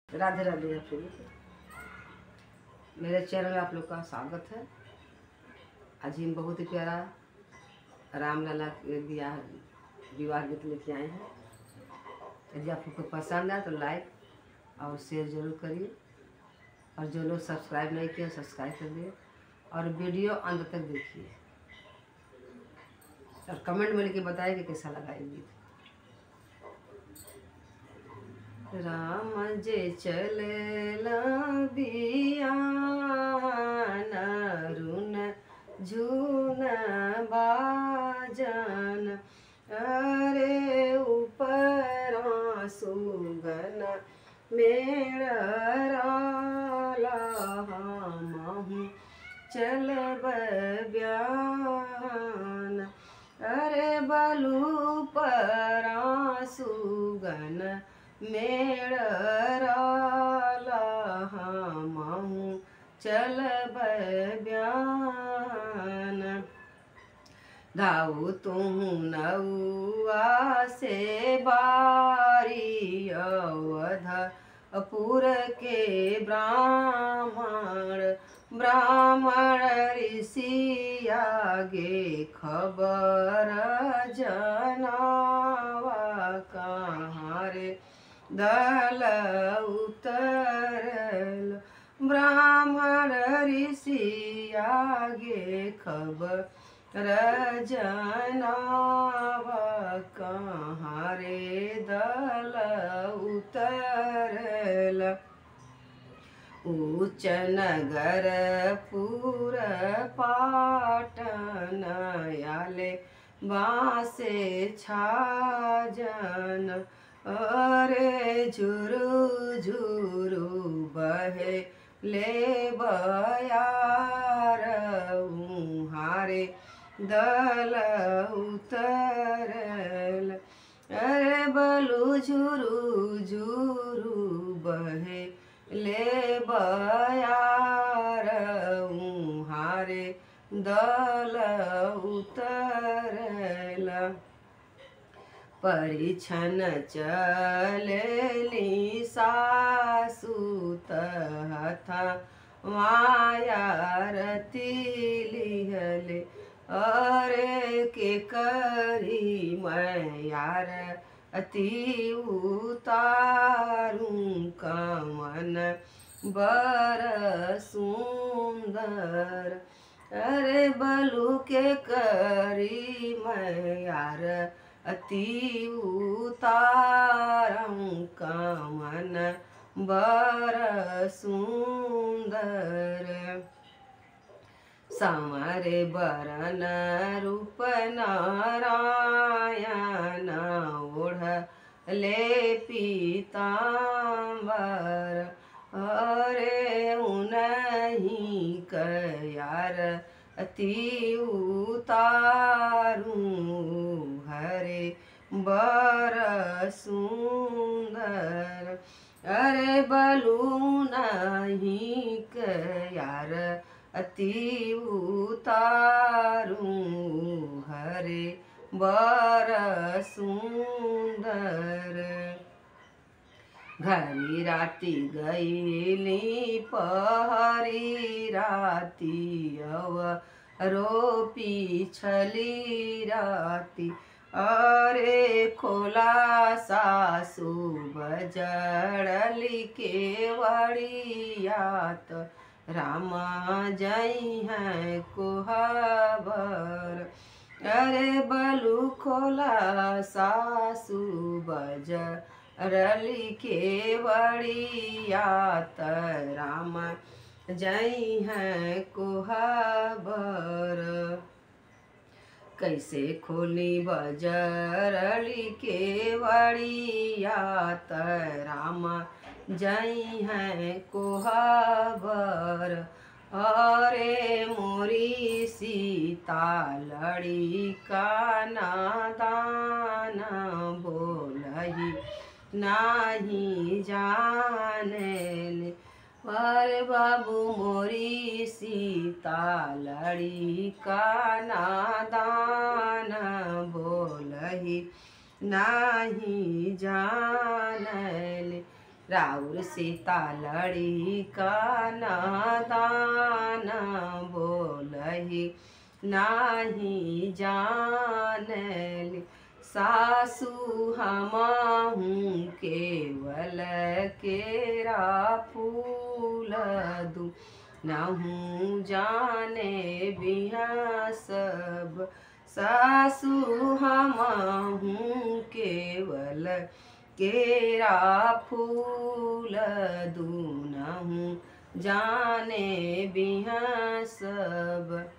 राधे राधे आप सभी को मेरे चैनल में आप लोग का स्वागत है। आज हम बहुत ही प्यारा रामलला के विवाह गीत लेके आए हैं। यदि आप लोग को पसंद आए तो लाइक और शेयर जरूर करिए, और जो लोग सब्सक्राइब नहीं किए सब्सक्राइब कर दिए, और वीडियो अंत तक देखिए और कमेंट में लिख के बताइए कि कैसा लगा ये गीत। राम जे चलेला बियान रुन झून बाजन, अरे ऊपर सुगन मेरा हमहु चलब ब्यान, अरे बलू परा सुगन मेरा हमहु चलब ब्यान। दाऊ तुम नौआ से बारी अवधपुर के ब्राह्मण ऋषि आगे खबर जनावा, कहाँ रे दल उतरल ब्राह्मण ऋषि आगे खबर जनावा, कहाँ रे दल उतरल। उच्च नगर पुर पाटन आले बासे छाजन, अरे झुरु झुरु बहे ले बयार, उहारे दल उतरल, अरे बलू झुरु झुरु बहे ले बयार, उहारे दल उतरल। परिछन चलेली सासु तथा माया रति लिहले, अरे के करी मैं यार अति उतारूं, कमन बर सुंदर, अरे बलू के करी मैं यार अति उतारूं, कमन बर सुंदर। समरे बरन रूप नारायण ओढ़ ले पीतांबर, अरे उन्हीं कयार अति उतारूं, हरे बर सुंदर, अरे बलू नहीं कयार अति उतारूं, हरे बर सुंदर। घरी राती गईली पहरी राती रोपी छली राती, अरे खोला सासु बजड़ली के वड़ियात, रामा जई हैं कोहबर, अरे बलू खोला सासु बजड़ली के वड़ियात, रामा जई हैं कोहबर। कैसे खोली बजरली के वड़ियात, रामा जई हैं कोहबर, अरे मोरी सीता लड़ी का नादान, बोलही नाही जाने, अरे बाबू मोरी सीता लड़ी का नादान, बोलही नाही जानल, राउर सीता लड़ी का नादान बोलही नाही जानली सासु हमाहूँ केवल केरा फूल दू नहूँ जाने बिहा सब सासु हमाहूँ केवल केरा फूल दूनहूँ जाने बिहा सब।